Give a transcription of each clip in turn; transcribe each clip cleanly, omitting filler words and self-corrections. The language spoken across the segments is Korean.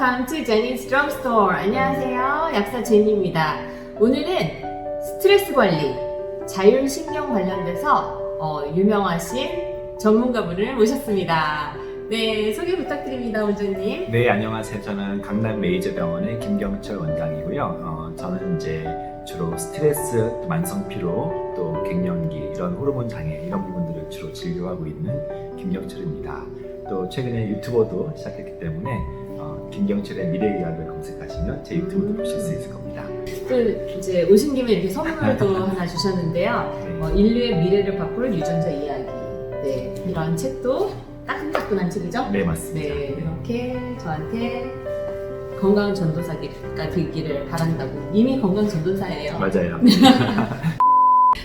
Welcome to Jenny's Drugstore. 안녕하세요. 약사 제니입니다. 오늘은 스트레스 관리, 자율신경 관련돼서 유명하신 전문가분을 모셨습니다. 네, 소개 부탁드립니다, 원장님. 네, 안녕하세요. 저는 강남 메이저병원의 김경철 원장이고요. 저는 이제 주로 스트레스, 만성 피로, 또 갱년기, 이런 호르몬 장애 이런 부분들을 주로 진료하고 있는 김경철입니다. 또 최근에 유튜버도 시작했기 때문에 김경철의 미래의학을 검색하시면 제 유튜브도 보실 수 있을 겁니다. 또 이제 오신 김에 이렇게 선물도 하나 주셨는데요. 네. 인류의 미래를 바꿀 유전자 이야기. 네, 이런 책도 따끈따끈한 책이죠? 네, 맞습니다. 네, 이렇게 저한테 건강 전도사가 되기를 바란다고. 이미 건강 전도사예요. 맞아요.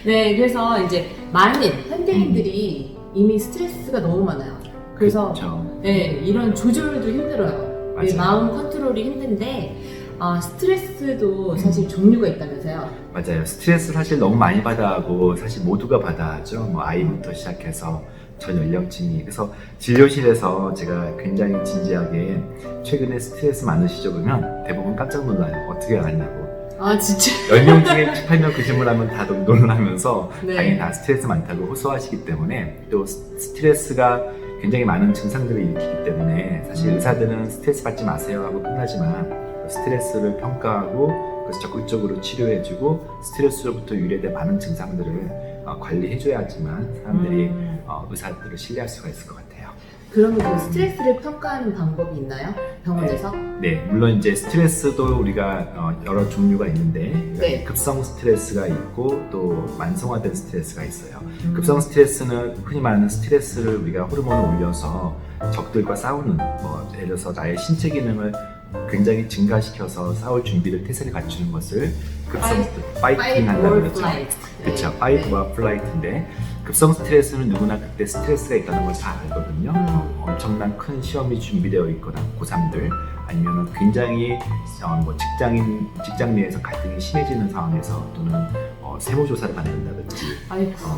네, 그래서 이제 많은 현대인들이 이미 스트레스가 너무 많아요. 그래서 그렇죠. 네, 이런 조절도 힘들어요. 맞아요. 마음 컨트롤이 힘든데 스트레스도 사실 종류가 있다면서요? 맞아요. 스트레스 사실 너무 많이 받아하고 사실 모두가 받아하죠. 뭐 아이부터 시작해서 전 연령층이. 그래서 진료실에서 제가 굉장히 진지하게 최근에 스트레스 많으시죠? 그러면 대부분 깜짝 놀라요. 어떻게 알았냐고. 아, 진짜? 10명 중에 8명 그 질문하면 다 놀라면서 네. 당연히 다 스트레스 많다고 호소하시기 때문에, 또 스트레스가 굉장히 많은 증상들을 일으키기 때문에 사실 의사들은 스트레스 받지 마세요 하고 끝나지만 스트레스를 평가하고 그래서 적극적으로 치료해주고 스트레스로부터 유래된 많은 증상들을 관리해줘야지만 사람들이 의사들을 신뢰할 수가 있을 것 같아요. 그러면 그 스트레스를 평가하는 방법이 있나요? 병원에서? 네, 물론 이제 스트레스도 우리가 여러 종류가 있는데 네. 급성 스트레스가 있고 또 만성화된 스트레스가 있어요. 급성 스트레스는 흔히 말하는 스트레스를 우리가 호르몬을 올려서 적들과 싸우는, 예를 들어서 나의 신체 기능을 굉장히 증가시켜서 싸울 준비를 태세를 갖추는 것을 급성 파이팅 한다는 거죠. 그렇죠. 파이트와 플라이트인데, 급성 스트레스는 누구나 그때 스트레스가 있다는 걸 다 알거든요. 엄청난 큰 시험이 준비되어 있거나 고3들, 아니면 굉장히 직장 내에서 갈등이 심해지는 상황에서, 또는 세무조사를 받는다든지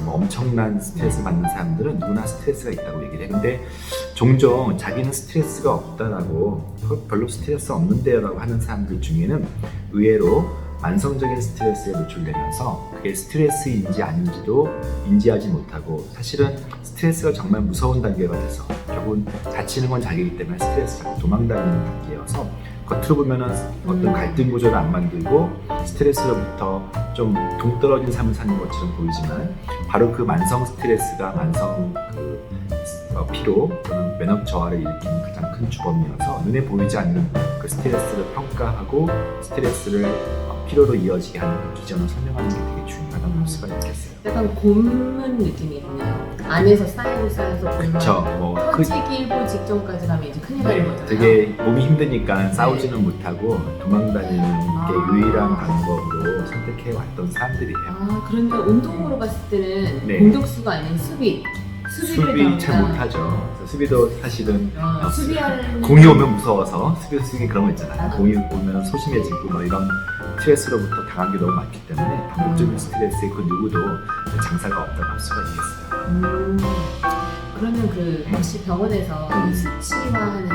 엄청난 스트레스 받는 사람들은 누구나 스트레스가 있다고 얘기를 해요. 근데 종종 자기는 스트레스가 없다라고, 별로 스트레스 없는데요 라고 하는 사람들 중에는 의외로 만성적인 스트레스에 노출되면서 그게 스트레스인지 아닌지도 인지하지 못하고, 사실은 스트레스가 정말 무서운 단계가 돼서 결국은 다치는 건 자기이기 때문에 스트레스 잡고 도망다니는 단계여서, 겉으로 보면은 어떤 갈등 구조를 안 만들고 스트레스로부터 좀 동떨어진 삶을 사는 것처럼 보이지만, 바로 그 만성 스트레스가 만성 피로 또는 면역 저하를 일으키는 가장 큰 주범이어서, 눈에 보이지 않는 그 스트레스를 평가하고 스트레스를 피로로 이어지게 하는 그 기전을 설명하는 게 되게 중요하다고 볼 수가 있겠어요. 약간 고문 느낌이군요. 안에서 쌓여서 그쵸. 터지기 일보 직전까지 가면 이제 큰일 나는 거잖아요. 되게 몸이 힘드니까 싸우지는 못하고 도망다니는 게 유일한 방법으로 선택해 왔던 사람들이에요. 그런데 운동으로 봤을 때는 네. 공격수가 아닌 수비 잘 못하죠. 그래서 수비도 사실은 수비하는 공이 오면 무서워서 수비 그런 거 있잖아요. 공이 오면 소심해지고 이런 스트레스로부터 당한 게 너무 많기 때문에 반복적인 스트레스에 그 누구도 장사가 없다고 할 수가 있겠어요. 그러면 혹시 병원에서 수치화하는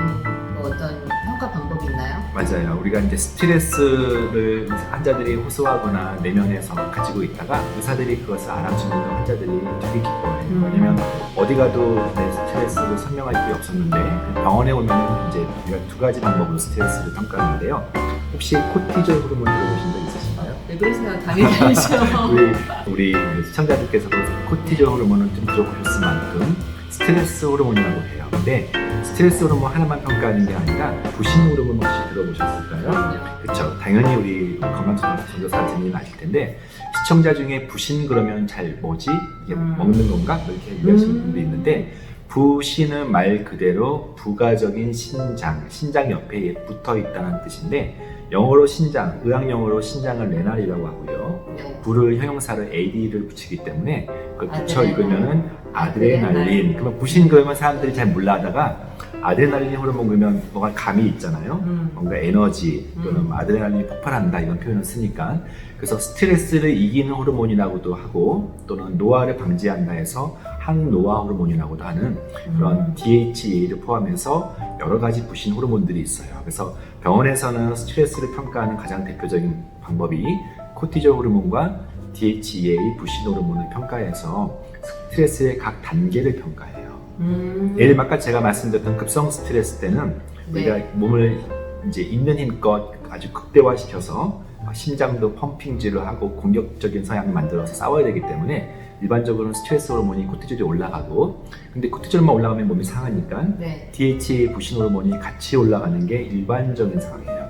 어떤 평가 방법이 있나요? 맞아요. 우리가 이제 스트레스를 환자들이 호소하거나 내면에서 가지고 있다가 의사들이 그것을 알아주는 환자들이 되게 기뻐해요. 왜냐면 어디 가도 내 스트레스를 설명할 게 없었는데 병원에 오면 이제 우리가 두 가지 방법으로 스트레스를 평가하는데요. 혹시 코티졸 호르몬 들어보신 적 있으신가요? 네, 그래서 당연히 알죠. 우리 시청자들께서도 코티졸 호르몬을 좀 들어보셨을 만큼 스트레스 호르몬이라고 해요. 근데 스트레스 호르몬 하나만 평가하는 게 아니라 부신 호르몬 혹시 들어보셨을까요? 그렇죠. 당연히 우리 건강전도사 제니는 아실 텐데, 시청자 중에 부신 그러면 잘 뭐지? 이게 먹는 건가? 이렇게 얘기하시는 분도 있는데, 부신은 말 그대로 부가적인 신장 옆에 붙어 있다는 뜻인데, 영어로 신장, 의학용어로 신장을 레날이라고 하고요. 부를 형용사를 ad를 붙이기 때문에 그걸 붙여 읽으면은 아드레날린. 그러면 부신 그러면 사람들이 잘 몰라 하다가 아드레날린 호르몬 그러면 뭔가 감이 있잖아요. 음. 뭔가 에너지 또는 아드레날린이 폭발한다 이런 표현을 쓰니까 그래서 스트레스를 이기는 호르몬이라고도 하고 또는 노화를 방지한다 해서 항노화 호르몬이라고도 하는 그런 DHEA를 포함해서 여러 가지 부신 호르몬들이 있어요. 그래서 병원에서는 스트레스를 평가하는 가장 대표적인 방법이 코티졸 호르몬과 DHEA 부신 호르몬을 평가해서 스트레스의 각 단계를 평가해요. 예를 들면 아까 제가 말씀드렸던 급성 스트레스 때는 우리가 몸을 이제 있는 힘껏 아주 극대화시켜서 심장도 펌핑질을 하고 공격적인 성향을 만들어서 싸워야 되기 때문에 일반적으로는 스트레스 호르몬이 코티졸이 올라가고 근데 코티졸만 올라가면 몸이 상하니까 네. DHEA 부신 호르몬이 같이 올라가는 게 일반적인 상황이에요.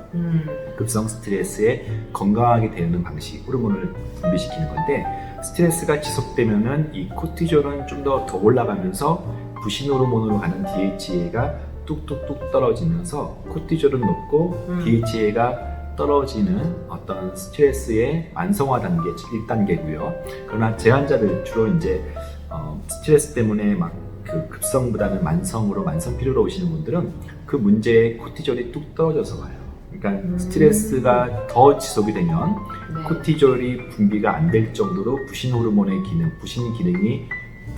급성 스트레스에 건강하게 대응하는 방식, 호르몬을 분비시키는 건데 스트레스가 지속되면은 이 코티졸은 좀 더 올라가면서 부신 호르몬으로 가는 DHEA가 뚝뚝뚝 떨어지면서 코티졸은 높고 DHEA가 떨어지는 어떤 스트레스의 만성화 단계 1단계고요. 그러나 제 환자들 주로 이제 스트레스 때문에 막 그 급성보다는 만성으로 만성 필요로 오시는 분들은 그 문제에 코티졸이 뚝 떨어져서 와요. 그러니까 스트레스가 더 지속이 되면 네. 코티졸이 분비가 안 될 정도로 부신 호르몬의 기능, 부신 기능이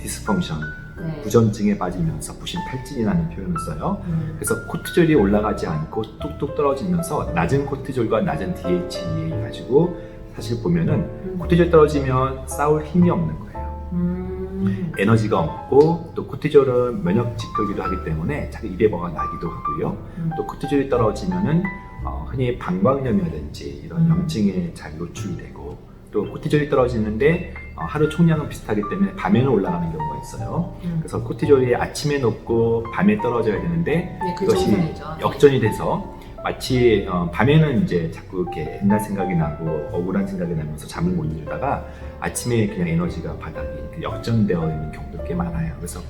디스펑션, 네. 부전증에 빠지면서 부신 탈진이라는 표현을 써요. 그래서 코티졸이 올라가지 않고 뚝뚝 떨어지면서 낮은 코티졸과 낮은 DHEA 가지고 사실 보면은 코티졸 떨어지면 싸울 힘이 없는 거예요. 에너지가 없고 또 코티졸은 면역 지표이기도 하기 때문에 자기 입에 뭐가 나기도 하고요. 또 코티졸이 떨어지면은 흔히 방광염이라든지 이런 염증에 잘 노출이 되고 또 코티졸이 떨어지는데 하루 총량은 비슷하기 때문에 밤에는 올라가는 경우가 있어요. 그래서 코티졸이 아침에 높고 밤에 떨어져야 되는데 네, 그 그것이 정상이죠. 역전이 돼서 마치 밤에는 이제 자꾸 이렇게 옛날 생각이 나고 억울한 생각이 나면서 잠을 못 이루다가 아침에 그냥 에너지가 바닥이 역전되어 있는 경우도 꽤 많아요. 그래서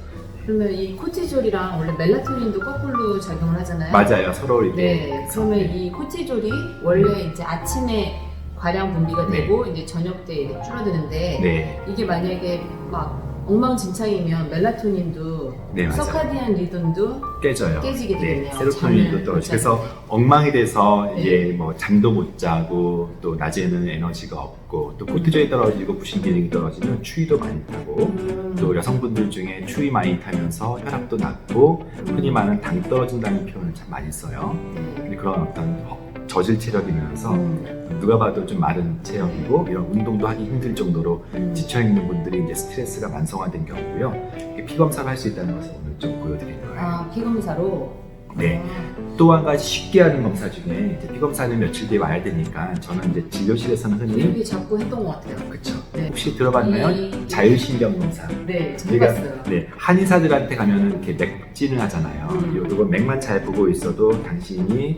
그러면 이 코티졸이랑 원래 멜라토닌도 거꾸로 작용을 하잖아요. 맞아요, 서로 이게. 네. 그러면 이 코티졸이 원래 이제 아침에 과량 분비가 네. 되고 이제 저녁 때 이렇게 줄어드는데 네, 이게 만약에 막 엉망진창이면 멜라토닌도 네 맞아요. 서카디안 리듬도 깨져요. 깨지게 네, 되겠네요. 세로토닌도 잠을 떨어지고 못 그래서 잘 때. 엉망이 돼서 네. 이제 뭐 잠도 못 자고 또 낮에는 에너지가 없고 또 코티졸이 떨어지고 부신 기능이 떨어지면 추위도 많이 타고 또 여성분들 중에 추위 많이 타면서 혈압도 낮고 흔히 말하는 당 떨어진다는 표현을 참 많이 써요. 네. 근데 그런 어떤 저질 체력이면서 누가 봐도 좀 마른 체형이고 이런 운동도 하기 힘들 정도로 지쳐 있는 분들이 이제 스트레스가 만성화된 경우고요. 피 검사를 할 수 있다는 것을 오늘 좀 보여드린 거예요. 아, 피검사로. 네. 또 한 가지 쉽게 하는 검사 중에 이제 피 검사는 며칠 뒤에 와야 되니까 저는 이제 진료실에서는 흔히 이렇게 자꾸 했던 것 같아요. 그쵸. 네. 혹시 들어봤나요? 자율신경 검사. 네, 저 우리가 해봤어요. 네, 한의사들한테 가면은 이렇게 맥진을 하잖아요. 요거 맥만 잘 보고 있어도 당신이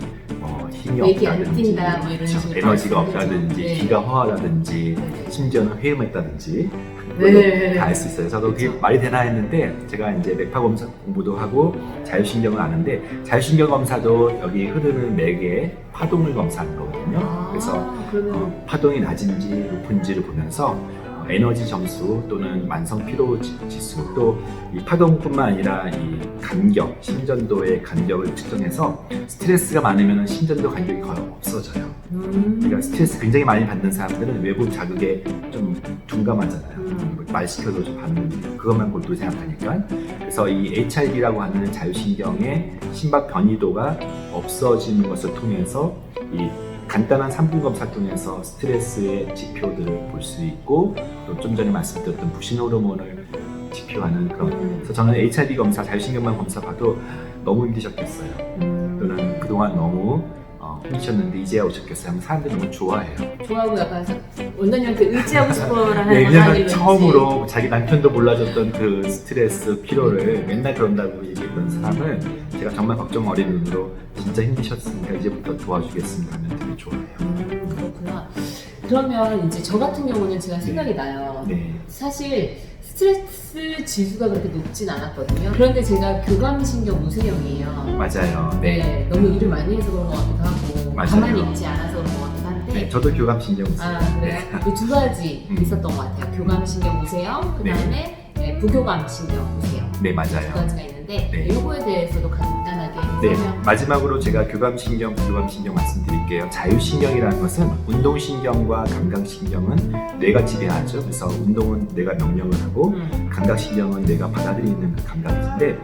힘이 맥이 안 없다든지, 뛴다, 뭐 이런 그쵸, 식으로 에너지가 말씀드리죠. 없다든지, 네. 기가 허하다든지, 네. 심지어는 회음했다든지 네. 다 알 수 있어요. 저도 그게 그쵸. 말이 되나 했는데 제가 이제 맥파 검사 공부도 하고 자율신경을 아는데 자율신경 검사도 여기 흐르는 맥의 파동을 검사하는 거거든요. 아, 그래서 그러면 파동이 낮은지 높은지를 보면서 에너지 점수 또는 만성 피로 지수 또 이 파동뿐만 아니라 이 간격, 심전도의 간격을 측정해서 스트레스가 많으면 심전도 간격이 거의 없어져요. 그러니까 스트레스 굉장히 많이 받는 사람들은 외부 자극에 좀 둔감하잖아요. 말 시켜도 좀 받는 그것만 골똘히 생각하니까 그래서 이 HRV라고 하는 자율신경의 심박 변이도가 없어지는 것을 통해서 이 간단한 3분 검사 통해서 스트레스의 지표들을 볼 수 있고 또 좀 전에 말씀드렸던 부신 호르몬을 지표하는 그런 그래서 저는 HRV 검사, 자율신경만 검사 봐도 너무 힘드셨겠어요. 또는 그동안 너무 힘드셨는데 이제야 오셨겠어요 하면 사람들이 너무 좋아해요. 좋아하고 약간 원장님한테 의지하고 싶어라 하는 네, 거나 왜냐면 이런지. 처음으로 자기 남편도 몰라줬던 그 스트레스, 피로를 맨날 그런다고 얘기했던 사람을 제가 정말 걱정 어린 눈으로 진짜 힘드셨으니까 이제부터 도와주겠습니다 하면 되게 좋아해요. 그렇구나. 그러면 이제 저 같은 경우는 제가 생각이 나요. 네. 사실 스트레스 지수가 그렇게 높진 않았거든요. 그런데 제가 교감신경 무세형이에요. 맞아요. 네. 네, 너무 일을 많이 해서 그런 것 같기도 하고 맞아요. 가만히 있지 않아서 그런 것 같기도 한데 네, 저도 교감신경 아, 그래요? 그 두 가지 있었던 것 같아요. 교감신경 무세형, 그 다음에 부교감신경 무세형 네, 두 맞아요. 가지가 있는데 있는데 네. 이거에 대해서도 간단하게 네, 설명. 마지막으로 제가 교감신경, 부교감신경 말씀드릴게요. 자율신경이라는 것은 운동신경과 감각신경은 뇌가 지배하죠. 그래서 운동은 뇌가 명령을 하고 감각신경은 뇌가 받아들이는 그 감각인데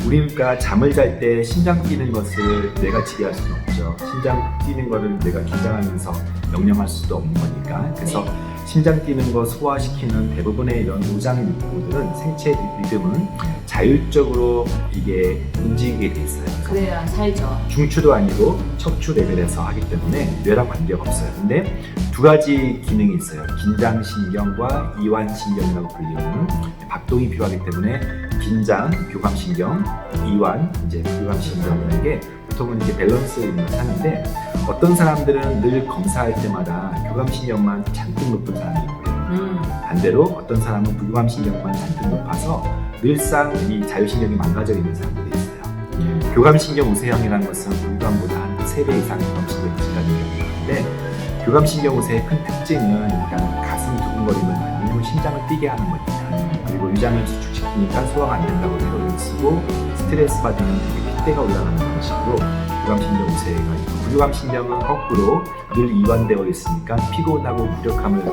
우리가 잠을 잘 때 심장 뛰는 것을 뇌가 지배할 수는 없죠. 심장 뛰는 것을 뇌가 긴장하면서 명령할 수도 없는 거니까. 그래서 네. 심장 뛰는 거 소화시키는 대부분의 이런 우장 육부들은 생체 리듬은 자율적으로 이게 움직이게 돼 있어요. 그래야 살죠. 중추도 아니고 척추 레벨에서 하기 때문에 뇌랑 관계가 없어요. 근데 두 가지 기능이 있어요. 긴장신경과 이완신경이라고 불리는 박동이 필요하기 때문에 긴장, 교감신경, 이완, 이제 부교감신경이라는 게 보통은 이렇게 밸런스를 하는데 어떤 사람들은 늘 검사할 때마다 교감신경만 잔뜩 높은 사람이 있고요. 반대로 어떤 사람은 부교감신경만 잔뜩 높아서 늘상 이 자율신경이 망가져 있는 사람들이 있어요. 교감신경 우세형이라는 것은 부교감보다 한 3배 이상 교감신경이 증가되는 건데 교감신경 우세의 큰 특징은 일단 가슴이 두근거리면 아니면 심장을 뛰게 하는 겁니다. 그리고 위장을 수축시키니까 소화가 안 된다고 내로를 쓰고 스트레스 받으면 되게 핏대가 올라가는 방식으로 교감신경 우세가 있고 부교감신경은 거꾸로 늘 이완되어 있으니까 피곤하고 무력함을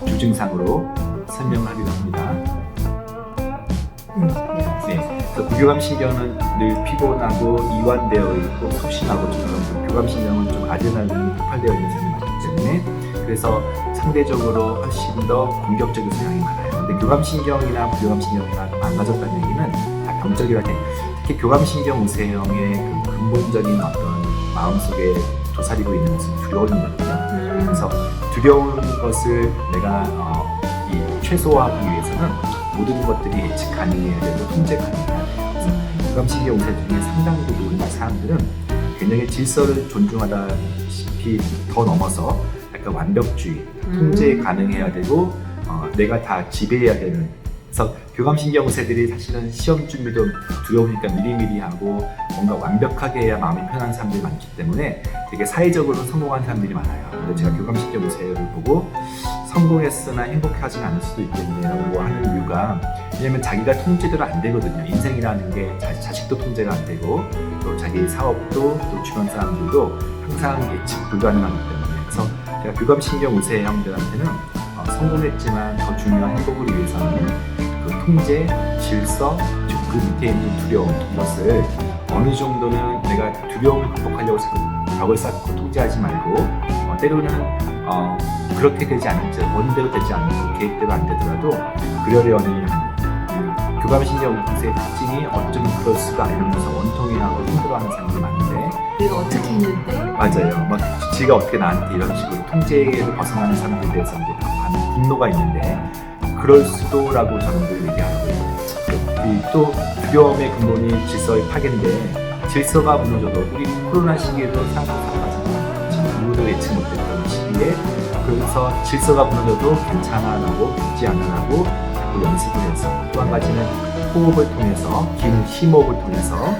주증상으로 설명을 하기도 합니다. 네, 그래서 부교감신경은 늘 피곤하고 이완되어 있고 소심하고 좀 교감신경은 좀 아드레날린이 폭발되어 있는 사람이 많기 때문에 그래서 상대적으로 훨씬 더 공격적인 성향이 많아요. 근데 교감신경이나 부교감신경이나 망가졌다는 얘기는 다 병적이라 돼. 특히 교감신경 우세형의 그 근본적인 어떤 마음속에 도사리고 있는 것은 두려움이거든요. 그래서 두려운 것을 내가 최소화하기 위해서는 모든 것들이 예측 가능해야 되고 통제 가능해야 돼요. 그래서 교감신경 우세 중에 상당 부분의 사람들은 굉장히 질서를 존중하다시피 더 넘어서 약간 완벽주의, 통제 가능해야 되고 내가 다 지배해야 되는. 그래서 교감신경 우세들이 사실은 시험 준비도 두려우니까 미리미리 하고 뭔가 완벽하게 해야 마음이 편한 사람들이 많기 때문에 되게 사회적으로 성공한 사람들이 많아요. 근데 제가 교감신경 우세를 보고 성공했으나 행복하진 않을 수도 있겠네요 하는 이유가 왜냐면 자기가 통제대로 안 되거든요. 인생이라는 게 자식도 통제가 안 되고 또 자기 사업도 또 주변 사람들도 항상 예측 불가능하기 때문에 그래서 제가 교감신경 우세형들한테는 성공했지만 더 중요한 행복을 위해서는 그 통제, 질서, 즉 그 밑에 있는 두려움 이것을 어느 정도는 내가 두려움을 극복하려고 벽을 쌓고 통제하지 말고 때로는 그렇게 되지 않을지 원대로 되지 않고 계획대로 안 되더라도 그러려니 하는 교감신경 우세의 특징이 어쩌면 그럴 수가 이러면서 원통해하고 힘들어하는 사람들이 많은데 내가 어떻게 했는데? 맞아요. 막 지가 어떻게 나한테 이런 식으로 통제를 벗어나는 사람들에 대해서 이제 많은 분노가 있는데 그럴 수도라고 저는 늘 얘기하고 있어요. 또 두려움의 근본이 질서의 파괴인데 질서가 무너져도 우리 코로나 시기에도 상상하잖아요. 누구도 예측 못했던 시기에 그래서 질서가 무너져도 괜찮아라고 믿지 않으라고 자꾸 연습을 해서 또 한 가지는 호흡을 통해서 긴 심호흡을 통해서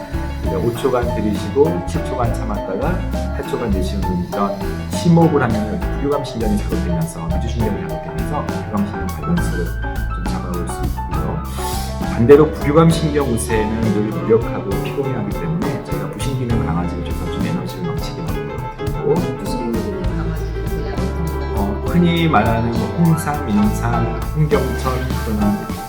5초간 들이쉬고 7초간 참았다가 8초간 내쉬는 이런 심호흡을 하면 부교감신경이 자극되면서 미주신경이 자극되면서 교감신경 밸런스를 좀 잡아올 수 있고요. 반대로 부교감신경 우세는 늘 무력하고 피곤해하기 때문에 저희가 부신기능 강아지를 줘서 좀 에너지를 넘치게 만들고 부신기능 강아지는 그냥 어떤 거? 흔히 말하는 뭐 홍삼, 인삼, 홍경천 또는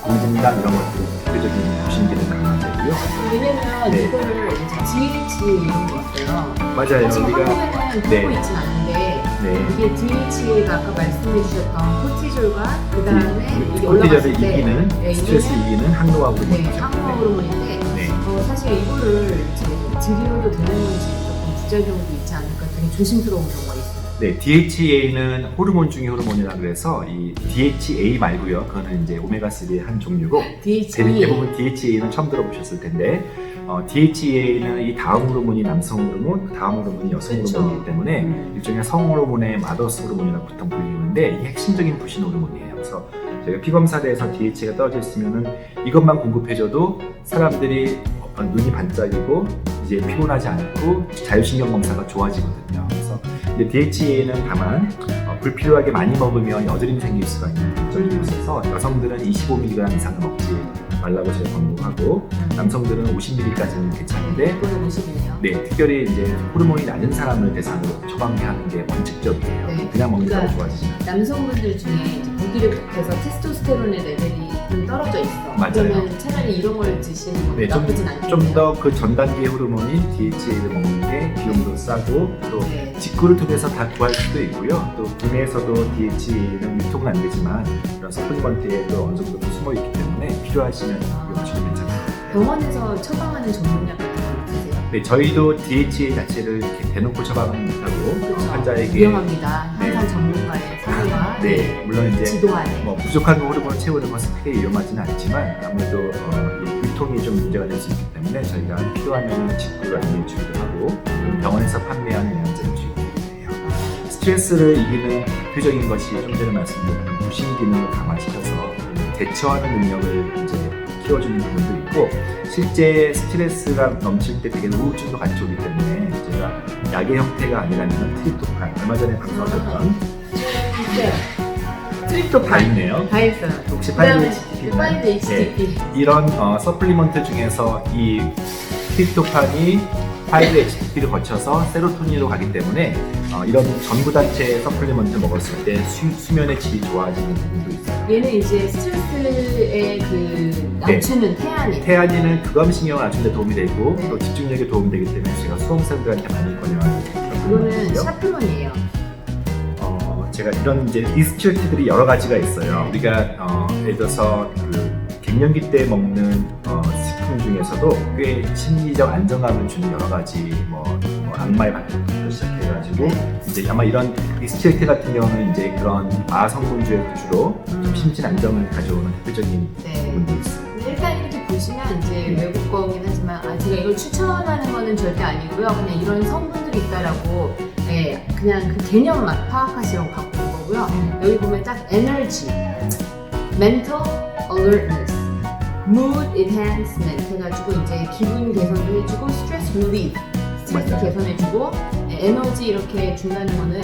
공진당 이런 것들이 대표적인 부신기능 강아지고요. 왜냐면 네. 이거를 이제 DHA 이런 게 있어요. 맞아요. 사실 우리가 한국에는 듣고 네. 있진 않은데 네. 이게 DHA가 아까 말씀해 주셨던 코티졸과 그 다음에 이게 코티졸을 올라갔을 때 이기는 네, 스트레스 이거는 이기는 항노화 호르몬이죠. 네, 항노화 호르몬인데 네. 사실 이거를 이제 드려도 되는 건지 조금 부작용도 있지 않을까 되게 조심스러운 경우가 있어요. 네, DHA는 호르몬 중의 호르몬이라 그래서 이 DHA 말고요. 그거는 이제 오메가3의 한 종류고 대부분 DHA는 처음 들어보셨을 텐데 DHA는 이 다음 호르몬이 남성 호르몬, 그 다음 호르몬이 여성 그렇죠. 호르몬이기 때문에 일종의 성 호르몬의 마더스 호르몬이라고 보통 불리는데 이게 핵심적인 부신 호르몬이에요. 그래서 저희가 피검사를 해서 DHA가 떨어져 있으면은 이것만 공급해줘도 사람들이 눈이 반짝이고 이제 피곤하지 않고 자율신경 검사가 좋아지거든요. 그래서 이제 DHA는 다만 불필요하게 많이 먹으면 여드름 생길 수가 있는 점이 있어서 여성들은 25mg 이상을 먹지 말라고 제가 권고하고 남성들은 50ml까지는 괜찮은데 이거는 50이네요. 네, 특별히 이제 호르몬이 낮은 사람을 대상으로 처방하는 게 원칙적이에요. 네. 그냥 먹는다고 그러니까 좋아지지 않아요. 남성분들 중에 이제 무기력해서 테스토스테론의 레벨이 좀 떨어져 있어. 맞아요. 그러면 차라리 이런 걸 드시는 것도 네, 나쁘진 않겠네요. 좀 더 그 전 단계 호르몬인 DHA를 먹는 게 비용도 싸고 또 네. 직구를 통해서 다 구할 수도 있고요. 또 국내에서도 DHA는 유통은 안 되지만 이런 서플리먼트에도 어느 정도 숨어 있기 때문에 필요하시면 이용하시면 괜찮아요. 병원에서 처방하는 전문약 같은 거 있으세요? 네, 저희도 DHA 자체를 이렇게 대놓고 처방은 못하고 그렇죠. 환자에게 위험합니다. 네. 항상 전문가의 상의와 네, 물론 이제 지도 아래. 뭐 부족한 호르몬을 채우는 것은 크게 위험하지는 않지만 아무래도 유통이 좀 문제가 될 수 있기 때문에 저희가 필요하면 직구를 안내해주기도 하고 병원에서 판매하는 영양제를 주기도 해요. 스트레스를 이기는 대표적인 것이 좀 전에 말씀드린 무심 기능을 강화시켜서 대처하는 능력을 이제 키워주는 부분도 있고 실제 스트레스가 넘칠 때 되게 우울증도 같이 오기 때문에 제가 약의 형태가 아니라면 트립토판 얼마 전에 방송하셨던 네. 다 트립토판 있네요. 다 했어요. 혹시 그다음에 5HTP? 5HTP. 이런 서플리먼트 중에서 이 트립토판이 5HTP를 거쳐서 세로토닌으로 가기 때문에 이런 전구단체 서플리먼트 먹었을 때 수면의 질이 좋아지는 부분도 있어요. 얘는 이제 스트레스에 그 낮추는 태아닌. 태아닌은 교감신경을 낮추는 데 도움이 되고 네. 또 집중력에 도움이 되기 때문에 제가 수험생들한테 많이 권유하는 그런 이거는 부분이고요. 샤프론이에요. 제가 이런 이제 디스츄얼티들이 여러 가지가 있어요. 우리가 예를 들어서 그 갱년기 때 먹는 식품 중에서도 꽤 심리적 안정감을 주는 여러 가지 뭐 악마의 반격부터 시작해가지고 이제 아마 이런 디스츄얼티 같은 경우는 이제 그런 성분주의 위주로 좀 심신 안정을 가져오는 대표적인 네. 부분도 있어요. 근데 일단 이렇게 보시면 이제 외국 거긴 하지만 제가 이걸 추천하는 거는 절대 아니고요. 그냥 이런 성분들이 있다라고 네, 그냥 그 개념만 파악하시라고 갖고 온 거고요. 여기 보면 딱 에너지, mental alertness, mood enhancement 해가지고 이제 기분 개선도 해주고 스트레스 relief, 스트레스 맞아요. 개선해주고 에너지 이렇게 준다는 거는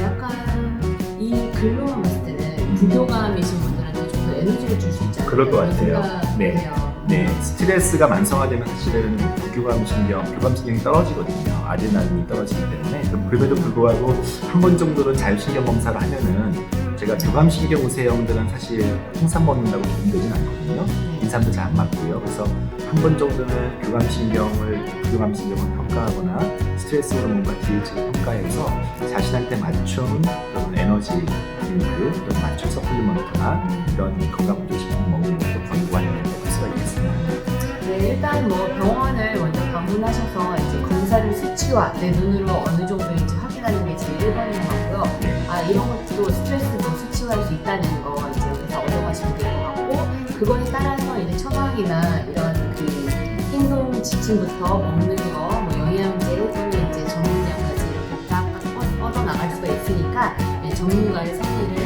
약간 이 글로만 봤을 때는 부교감이신 분들한테 좀 더 에너지를 줄 수 있지 않을까 그럴 것 같아요. 네. 생각해요. 네, 스트레스가 만성화되면 사실은 교감신경이 떨어지거든요. 아드레날린이 떨어지기 때문에 그럼에도 불구하고 한 번 정도는 자율신경 검사를 하면은 제가 교감신경 우세형들은 사실 홍삼 먹는다고 도움되진 않거든요. 인삼도 잘 안 맞고요. 그래서 한 번 정도는 교감신경을 평가하거나 스트레스 호르몬과 DH를 평가해서 자신한테 맞춘 그런 에너지 드링크, 또는 맞춤 서플리먼트나 이런 건강 보조식품 먹는 것도 권고하는 수가 있겠습니다. 네, 일단 뭐 병원을 먼저 방문하셔서 이제 검사를 수치와 내 눈으로 어느 정도인지 확인하는 게 제일 1번인 것 같고요. 이런 것도 스트레스도 수치화할 수 있다는 거 이제 여기서 얻어가시면 될 것 같고, 그거에 따라서 이제 처방이나 이런 그 행동 지침부터 먹는 거, 뭐 영양제 또는 이제 전문약까지 이렇게 딱 뻗어 나갈 수가 있으니까 전문가의 상의를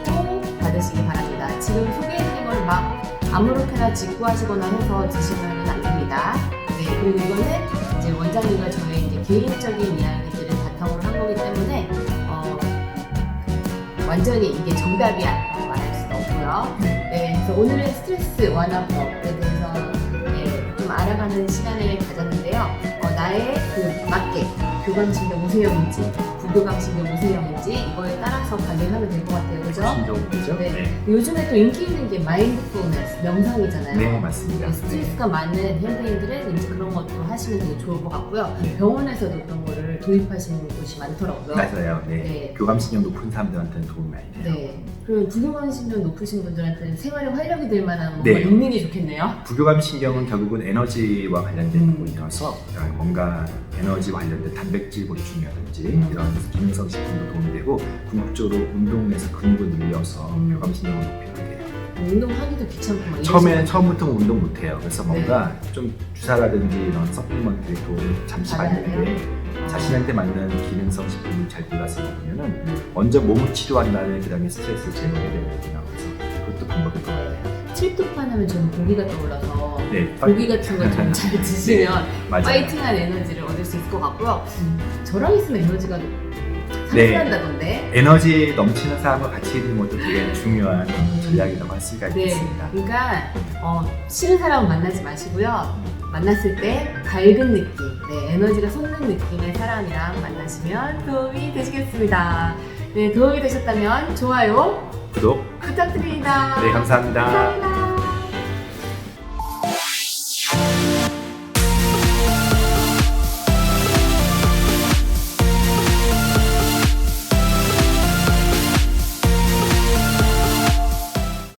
꼭 받으시기 바랍니다. 지금 소개해드린 걸 막 아무렇게나 직구하시거나 해서 드시면 안 됩니다. 네, 그리고 이거는 이제 원장님과 저의 이제 개인적인 이야기들을 바탕으로 한 거기 때문에 완전히 이게 정답이야 말할 수는 없고요. 네, 그래서 오늘은 스트레스 완화법에 대해서 좀 알아가는 시간을 가졌는데요. 나의 그 맞게 교감신경 우세형인지 부교감신경 우세형인지 이거에 따라서 관리를 하면 될 것 같아요. 그죠? 신경이죠? 네. 요즘에 또 인기 있는 게 마인드풀니스, 명상이잖아요. 네, 맞습니다. 스트레스가 많은 현대인들은 이제 그런 것도 하시면 되게 좋을 것 같고요. 네. 병원에서도 그런 거를 도입하시는 곳이 많더라고요. 맞아요. 네. 네. 교감신경 높은 사람들한테는 도움이 많이 돼요. 네. 그리고 부교감신경 높으신 분들한테는 생활에 활력이 될 만한 뭔가 네. 있는 게 좋겠네요. 부교감신경은 결국은 에너지와 관련된 부분이어서 뭔가 에너지 관련된 단백질 보충이라든지 이런 기능성 식품도 도움이 되고 궁극적으로 운동에서 근육을 늘려서 교감신경을 높이는 돼요. 운동하기도 귀찮고 막 처음부터 운동 못해요. 그래서 뭔가 좀 주사라든지 이런 서플리먼트의 도움을 잠시 받는데 자신한테 맞는 기능성 식품을 잘 골라서 먹으면은 먼저 몸을 치료한 다음에 그 다음에 스트레스를 제거해야 되거든요. 그래서 그것도 방법일 것 같아요. 트립토판 하면 저는 고기가 떠올라서 네, 고기 같은 거 좀 잘 드시면 맞아요. 파이팅한 에너지를 얻을 수 있을 것 같고요. 저랑 있으면 에너지가 출근한다던데. 에너지 넘치는 사람과 같이 있는 것도 되게 중요한 전략이라고 할 수가 네, 있겠습니다. 그러니까 싫은 사람은 만나지 마시고요. 만났을 때 밝은 느낌, 네, 에너지가 솟는 느낌의 사람이랑 만나시면 도움이 되시겠습니다. 네, 도움이 되셨다면 좋아요 구독 부탁드립니다. 네 감사합니다. 감사합니다.